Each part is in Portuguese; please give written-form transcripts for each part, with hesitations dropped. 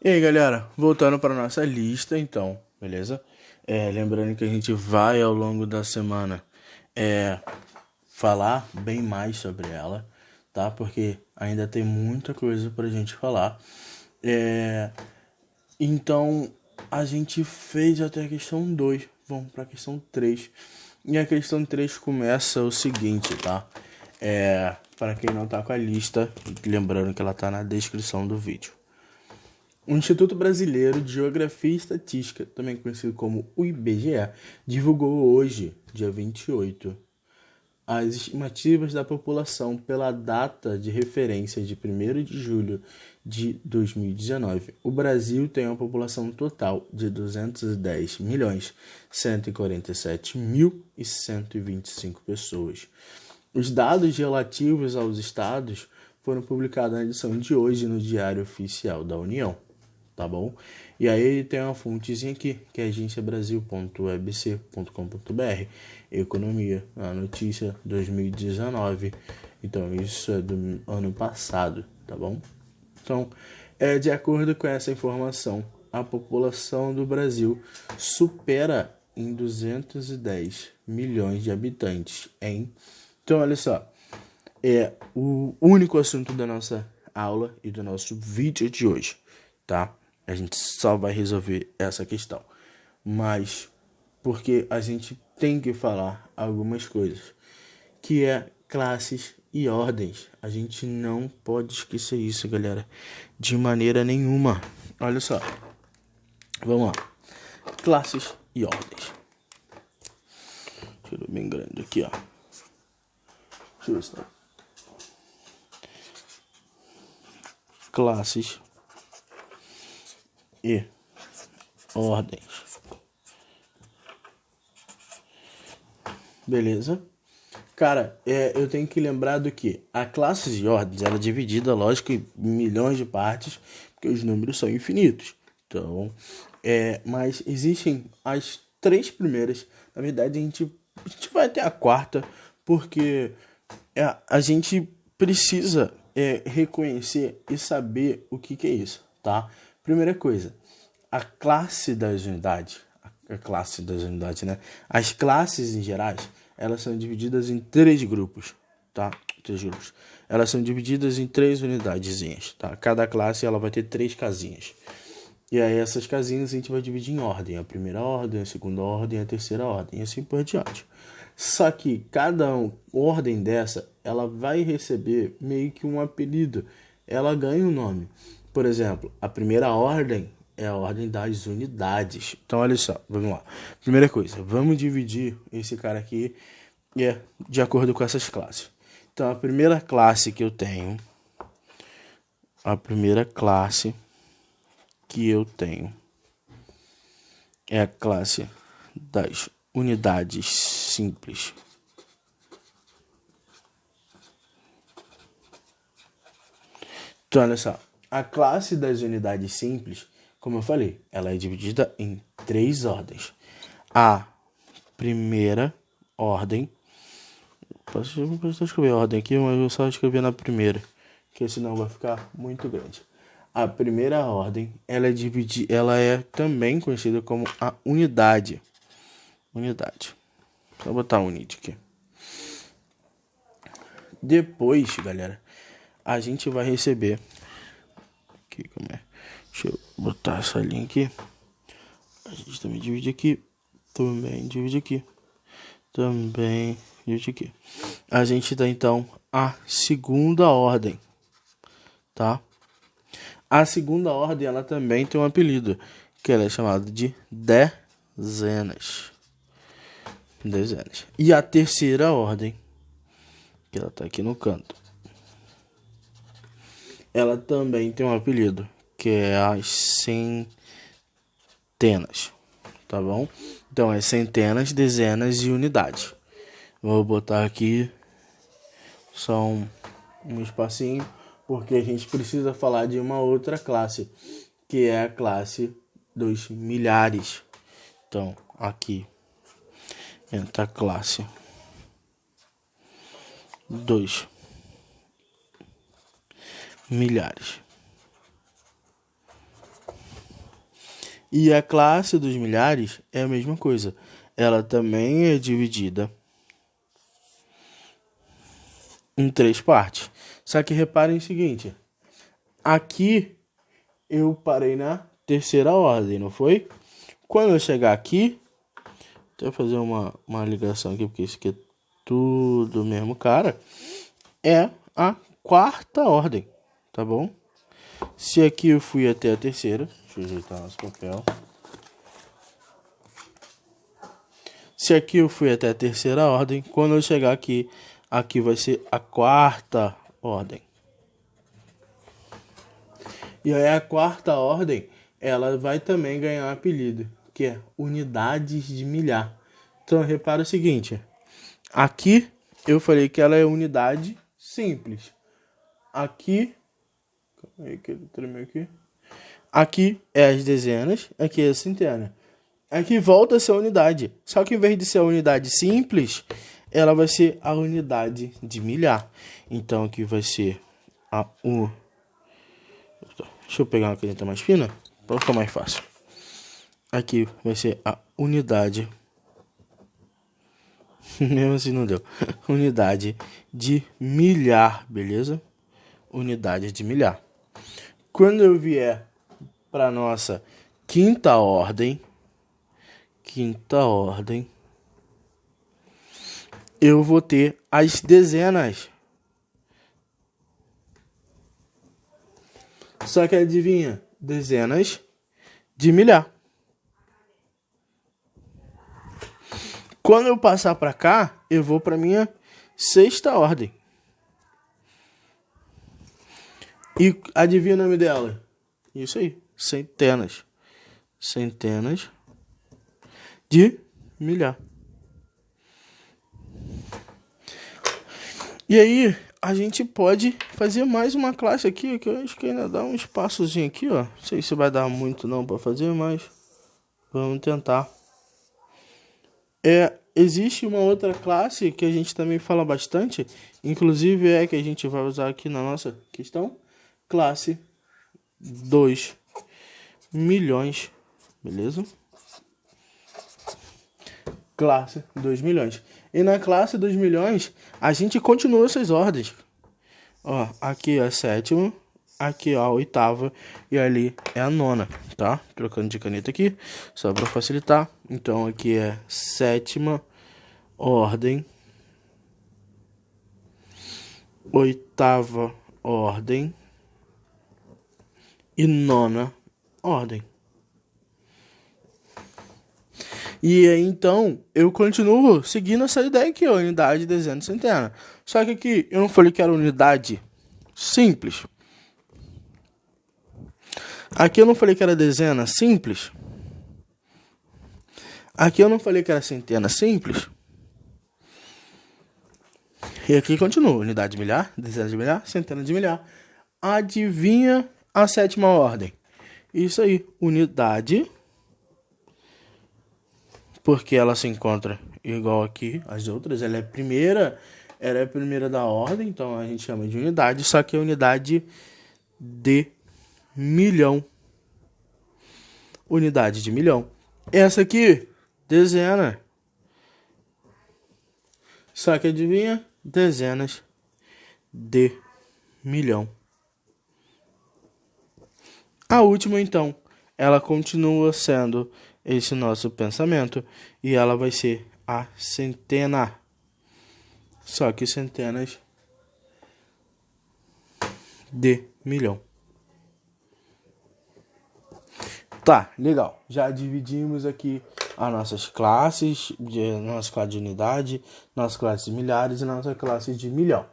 E aí, galera, voltando para nossa lista, então, beleza? Lembrando que a gente vai ao longo da semana falar bem mais sobre ela, tá? Porque ainda tem muita coisa pra gente falar. Então, a gente fez até a questão 2, vamos para a questão 3. E a questão 3 começa o seguinte, tá? Para quem não tá com a lista, lembrando que ela tá na descrição do vídeo. O Instituto Brasileiro de Geografia e Estatística, também conhecido como o IBGE, divulgou hoje, dia 28, as estimativas da população pela data de referência de 1º de julho de 2019. O Brasil tem uma população total de 210.147.125 pessoas. Os dados relativos aos estados foram publicados na edição de hoje no Diário Oficial da União. Tá bom? E aí tem uma fontezinha aqui, que é agenciabrasil.webc.com.br, Economia, a notícia 2019. Então isso é do ano passado, tá bom? Então, de acordo com essa informação, a população do Brasil supera em 210 milhões de habitantes, hein? Então, olha só, é o único assunto da nossa aula e do nosso vídeo de hoje, tá? A gente só vai resolver essa questão, mas porque a gente tem que falar algumas coisas, que é classes e ordens. A gente não pode esquecer isso, galera, de maneira nenhuma. Olha só, vamos lá, classes e ordens. Tiro bem grande aqui, ó. Deixa eu ver se tá. Classes e ordens. Beleza? Cara, eu tenho que lembrar do que a classes e ordens ela é dividida, lógico, em milhões de partes, porque os números são infinitos. Então, mas existem as 3 primeiras. Na verdade, a gente vai até a quarta, porque a gente precisa reconhecer e saber o que é isso, tá? Primeira coisa, a classe das unidades, né? As classes em gerais, elas são divididas em 3 grupos, tá? 3 grupos. Elas são divididas em 3 unidadezinhas, tá? Cada classe ela vai ter 3 casinhas. E aí essas casinhas a gente vai dividir em ordem. A primeira ordem, a segunda ordem, a terceira ordem, e assim por diante. Só que cada ordem dessa, ela vai receber meio que um apelido. Ela ganha um nome. Por exemplo, a primeira ordem é a ordem das unidades. Então, olha só, vamos lá. Primeira coisa, vamos dividir esse cara aqui de acordo com essas classes. Então, a primeira classe que eu tenho é a classe das unidades simples. Então, olha só, a classe das unidades simples, como eu falei, ela é dividida em 3 ordens. A primeira ordem, posso escrever a ordem aqui, mas eu só escrever na primeira, porque senão vai ficar muito grande. A primeira ordem, ela é também conhecida como a unidade. Unidade. Só botar unit aqui. Depois, galera, a gente vai receber aqui, como é? Deixa eu botar essa linha aqui. A gente também divide aqui. Também divide aqui. Também divide aqui. A gente dá então a segunda ordem, tá? A segunda ordem ela também tem um apelido, que ela é chamada de dezenas. Dezenas. E a terceira ordem, que ela tá aqui no canto, ela também tem um apelido, que é as centenas, tá bom? Então é centenas, dezenas e unidades. Vou botar aqui só um espacinho, porque a gente precisa falar de uma outra classe, que é a classe dos milhares. Então, aqui entra a classe dos milhares. E a classe dos milhares é a mesma coisa. Ela também é dividida em 3 partes. Só que reparem o seguinte. Aqui eu parei na terceira ordem, não foi? Quando eu chegar aqui, deixa eu fazer uma ligação aqui, porque isso aqui é tudo mesmo, cara. É a quarta ordem, tá bom? Se aqui eu fui até a terceira, deixa eu ajeitar nosso papel. Se aqui eu fui até a terceira ordem, quando eu chegar aqui, aqui vai ser a quarta ordem. E aí a quarta ordem, ela vai também ganhar um apelido, que é unidades de milhar. Então repara o seguinte, aqui eu falei que ela é unidade simples. Aqui, calma aí que ele tremeu aqui. Aqui é as dezenas, aqui é a centena. Aqui volta a ser a unidade. Só que em vez de ser a unidade simples, ela vai ser a unidade de milhar. Então aqui vai ser a Deixa eu pegar uma caneta mais fina para ficar mais fácil. Aqui vai ser a unidade. Mesmo assim não deu. Unidade de milhar, beleza? Unidade de milhar. Quando eu vier para nossa quinta ordem, eu vou ter as dezenas. Só que adivinha? Dezenas de milhar. Quando eu passar para cá, eu vou para minha sexta ordem. E adivinha o nome dela? Isso aí, centenas. Centenas de milhar. E aí, a gente pode fazer mais uma classe aqui, que eu acho que ainda dá um espaçozinho aqui, ó. Não sei se vai dar muito não para fazer, mas vamos tentar. Existe uma outra classe que a gente também fala bastante, inclusive é que a gente vai usar aqui na nossa questão, classe 2 milhões, beleza? Classe 2 milhões. E na classe 2 milhões, a gente continua essas ordens. Ó, aqui é a sétima, aqui é a oitava e ali é a nona, tá? Trocando de caneta aqui, só para facilitar. Então aqui é sétima ordem, oitava ordem e nona ordem. E aí, então, eu continuo seguindo essa ideia aqui, ó, unidade, dezena e centena. Só que aqui eu não falei que era unidade simples. Aqui eu não falei que era dezena simples. Aqui eu não falei que era centena simples. E aqui continua, unidade de milhar, dezena de milhar, centena de milhar. Adivinha a sétima ordem? Isso aí, unidade, porque ela se encontra igual aqui as outras, ela é a primeira da ordem, então a gente chama de unidade, só que é unidade de milhão. Unidade de milhão. Essa aqui, dezena. Só que adivinha? Dezenas de milhão. A última, então, ela continua sendo esse nosso pensamento e ela vai ser a centena. Só que centenas de milhão. Tá, legal. Já dividimos aqui as nossas classes, nossa classe de unidade, nossa classe de milhares e nossa classe de milhão.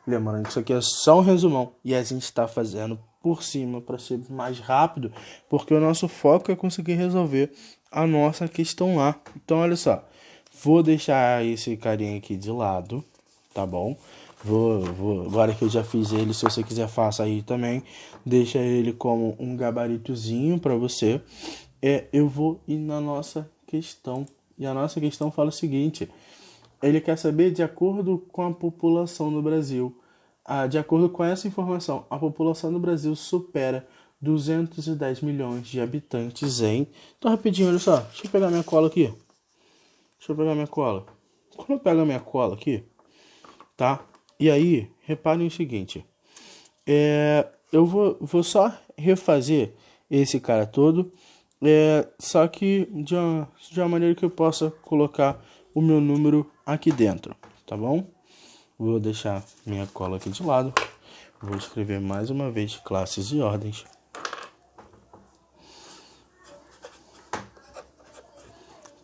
Lembrando que isso aqui é só um resumão e a gente está fazendo por cima para ser mais rápido, porque o nosso foco é conseguir resolver a nossa questão lá. Então, olha só, vou deixar esse carinha aqui de lado, tá bom? Agora que eu já fiz ele, se você quiser faça aí também, deixa ele como um gabaritozinho para você. Eu vou ir na nossa questão, e a nossa questão fala o seguinte: ele quer saber de acordo com a população no Brasil. De acordo com essa informação, a população do Brasil supera 210 milhões de habitantes em... Então, rapidinho, olha só. Deixa eu pegar minha cola aqui. Quando eu pego a minha cola aqui, tá? E aí, reparem o seguinte. Eu vou só refazer esse cara todo. Só que de uma maneira que eu possa colocar o meu número aqui dentro, tá bom? Vou deixar minha cola aqui de lado. Vou escrever mais uma vez classes e ordens.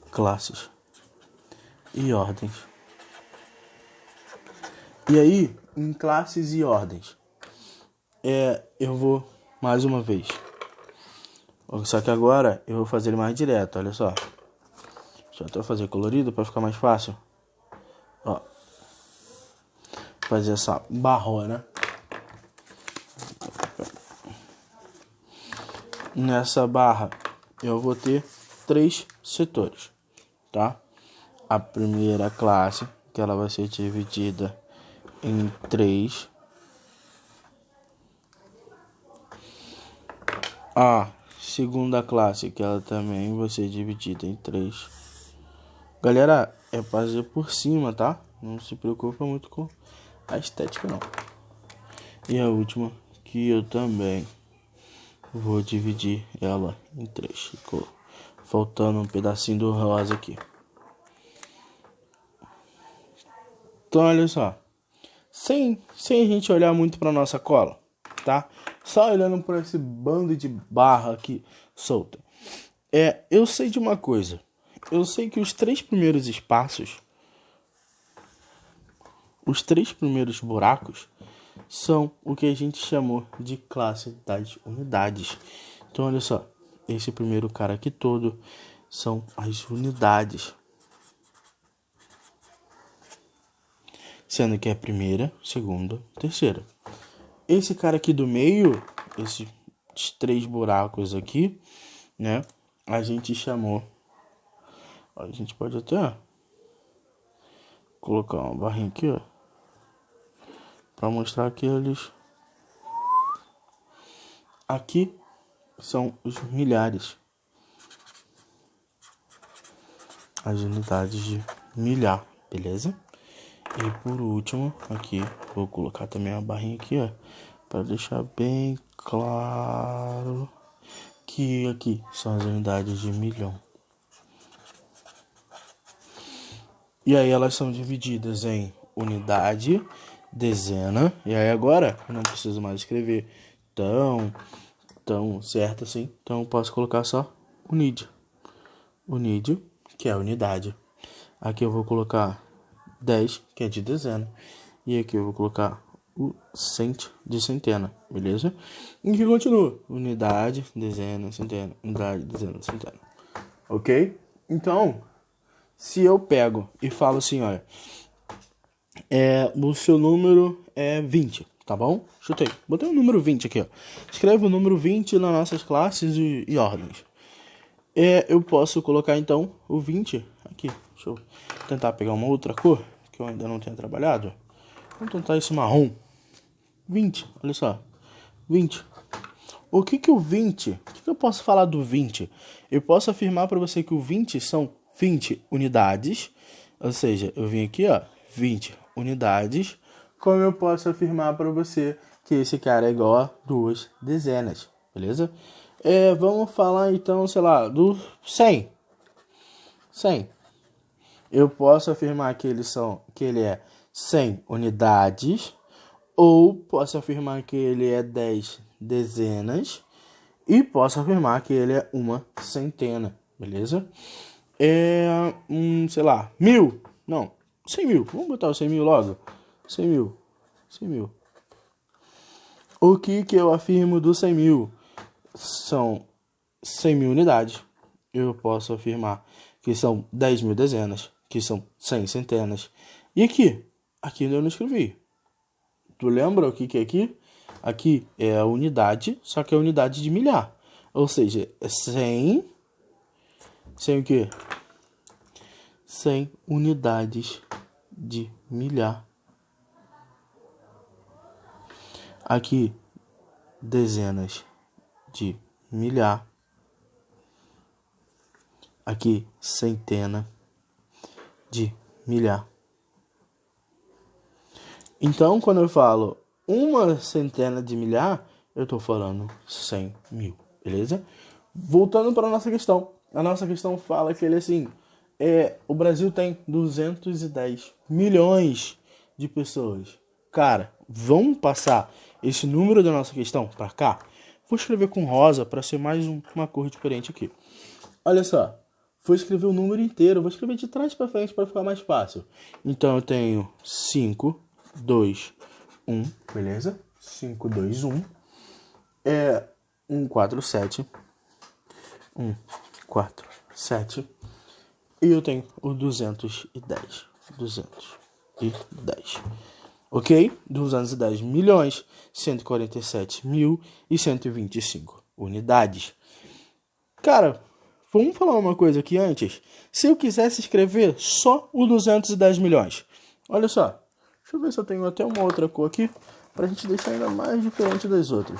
Classes e ordens. E aí, em classes e ordens, eu vou mais uma vez. Só que agora eu vou fazer ele mais direto, olha só. Deixa eu até fazer colorido para ficar mais fácil. Ó. Fazer essa barrona. Nessa barra eu vou ter 3 setores, tá? A primeira classe, que ela vai ser dividida em 3. A segunda classe, que ela também vai ser dividida em 3. Galera, é fazer por cima, tá? Não se preocupa muito com a estética, não. E a última, que eu também vou dividir ela em 3. Ficou faltando um pedacinho do rosa aqui. Então, olha só. Sem a gente olhar muito para nossa cola, tá? Só olhando por esse bando de barra aqui solta. Eu sei de uma coisa. Eu sei que os 3 primeiros espaços, os 3 primeiros buracos, são o que a gente chamou de classe das unidades. Então, olha só. Esse primeiro cara aqui todo são as unidades. Sendo que é a primeira, segunda, terceira. Esse cara aqui do meio, esses 3 buracos aqui, né? A gente chamou. A gente pode até colocar uma barrinha aqui, ó, para mostrar que eles aqui são os milhares. As unidades de milhar, beleza? E por último, aqui, vou colocar também a barrinha aqui, ó, para deixar bem claro que aqui são as unidades de milhão. E aí elas são divididas em unidade, dezena, e aí agora eu não preciso mais escrever tão certo assim, então eu posso colocar só unide, que é a unidade. Aqui eu vou colocar 10, que é de dezena, e aqui eu vou colocar o cent de centena, beleza? E que continua, unidade, dezena, centena, unidade, dezena, centena, ok? Então, se eu pego e falo assim, olha, o seu número é 20, tá bom? Chutei. Botei o número 20 aqui, ó. Escreve o número 20 nas nossas classes e ordens. Eu posso colocar, então, o 20 aqui. Deixa eu tentar pegar uma outra cor, que eu ainda não tenho trabalhado. Vamos tentar esse marrom. 20, olha só. 20. O que o 20? O que eu posso falar do 20? Eu posso afirmar para você que o 20 são 20 unidades. Ou seja, eu vim aqui, ó, 20 unidades. Como eu posso afirmar para você que esse cara é igual a 2 dezenas, beleza? Vamos falar então, sei lá, do 100. 100. Eu posso afirmar que ele é 100 unidades. Ou posso afirmar que ele é 10 dezenas. E posso afirmar que ele é uma centena, beleza? Sei lá, 1000. Não, 100 mil. Vamos botar o 100 mil logo. 100 mil. 100 mil. O que eu afirmo do 100 mil? São 100 mil unidades. Eu posso afirmar que são 10 mil dezenas, que são 100 centenas. E aqui eu não escrevi. Tu lembra o que é aqui? Aqui é a unidade, só que é a unidade de milhar. Ou seja, é 100 o quê? 100 unidades de milhar. Aqui, dezenas de milhar. Aqui, centena de milhar. Então, quando eu falo uma centena de milhar, eu estou falando 100 mil, beleza? Voltando para a nossa questão. A nossa questão fala que ele assim, o Brasil tem 210 milhões de pessoas. Cara, vamos passar esse número da nossa questão para cá? Vou escrever com rosa para ser mais uma cor diferente aqui. Olha só, vou escrever o número inteiro, vou escrever de trás para frente para ficar mais fácil. Então eu tenho 5, 2, 1, beleza? 5, 2, 1. 1, 4, 7. 1, 4, 7. E eu tenho o 210. 210. Ok? 210 milhões, 147 mil e 125 unidades. Cara, vamos falar uma coisa aqui antes. Se eu quisesse escrever só o 210 milhões. Olha só. Deixa eu ver se eu tenho até uma outra cor aqui. Pra gente deixar ainda mais diferente das outras.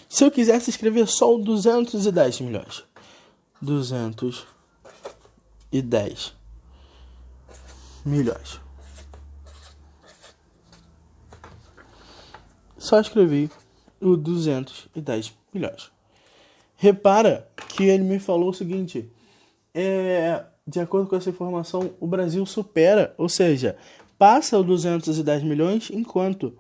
Se eu quisesse escrever só o 210 milhões. 210 milhões. Só escrevi o 210 milhões. Repara que ele me falou o seguinte. De acordo com essa informação, o Brasil supera, ou seja, passa o 210 milhões enquanto...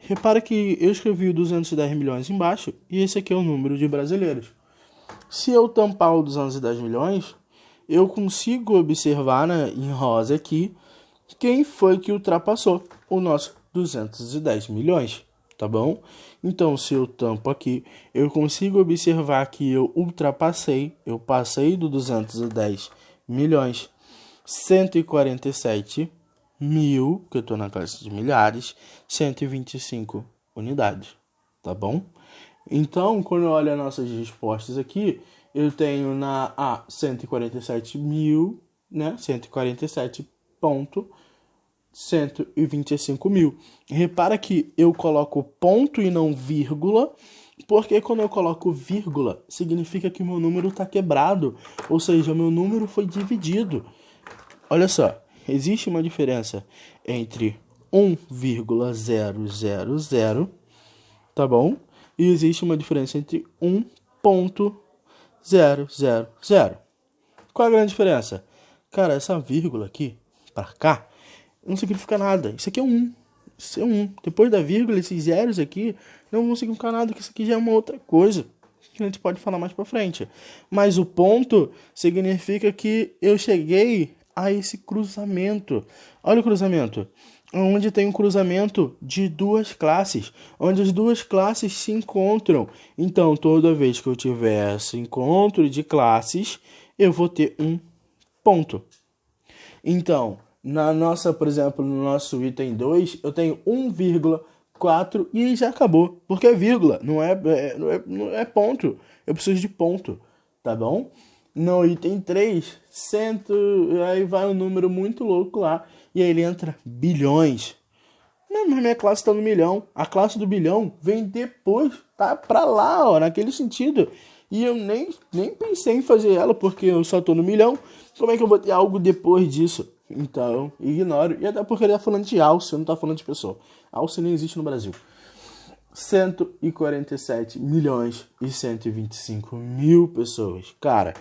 Repara que eu escrevi o 210 milhões embaixo e esse aqui é o número de brasileiros. Se eu tampar o 210 milhões, eu consigo observar em rosa aqui quem foi que ultrapassou o nosso 210 milhões, tá bom? Então, se eu tampo aqui, eu consigo observar que eu passei do 210 milhões, 147 mil, que eu estou na classe de milhares, 125 unidades, tá bom? Então, quando eu olho as nossas respostas aqui, eu tenho na A 147 mil, né? 147.125 mil. Repara que eu coloco ponto e não vírgula, porque quando eu coloco vírgula, significa que o meu número está quebrado, ou seja, o meu número foi dividido. Olha só. Existe uma diferença entre 1,000, tá bom? E existe uma diferença entre 1,000. Qual é a grande diferença? Cara, essa vírgula aqui, pra cá, não significa nada. Isso aqui é 1. Isso é 1. Depois da vírgula, esses zeros aqui não vão significar nada, que isso aqui já é uma outra coisa. Que a gente pode falar mais pra frente. Mas o ponto significa que eu cheguei a esse cruzamento. Olha o cruzamento. Onde tem um cruzamento de duas classes. Onde as duas classes se encontram. Então, toda vez que eu tiver esse encontro de classes, eu vou ter um ponto. Então, por exemplo, no nosso item 2, eu tenho 1,4 e já acabou. Porque é vírgula, não é ponto. Eu preciso de ponto, tá bom? No item 3, aí vai um número muito louco lá. E aí ele entra bilhões. Mas minha classe está no milhão. A classe do bilhão vem depois. Tá pra lá, ó, naquele sentido. E eu nem pensei em fazer ela, porque eu só tô no milhão. Como é que eu vou ter algo depois disso? Então, ignoro. E até porque ele tá falando de alce, não tá falando de pessoa. Alce nem existe no Brasil. 147 milhões e 125 mil pessoas. Cara...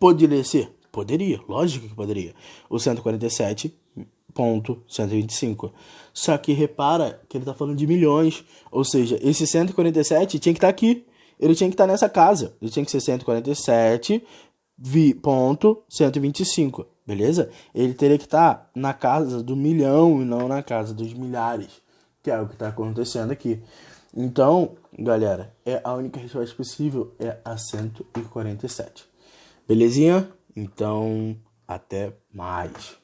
Poderia ser? Poderia, lógico que poderia. O 147.125. Só que repara que ele está falando de milhões. Ou seja, esse 147 tinha que estar aqui. Ele tinha que estar nessa casa. Ele tinha que ser 147.125. Beleza? Ele teria que estar na casa do milhão e não na casa dos milhares. Que é o que está acontecendo aqui. Então, galera, a única resposta possível é a 147. Belezinha? Então, até mais.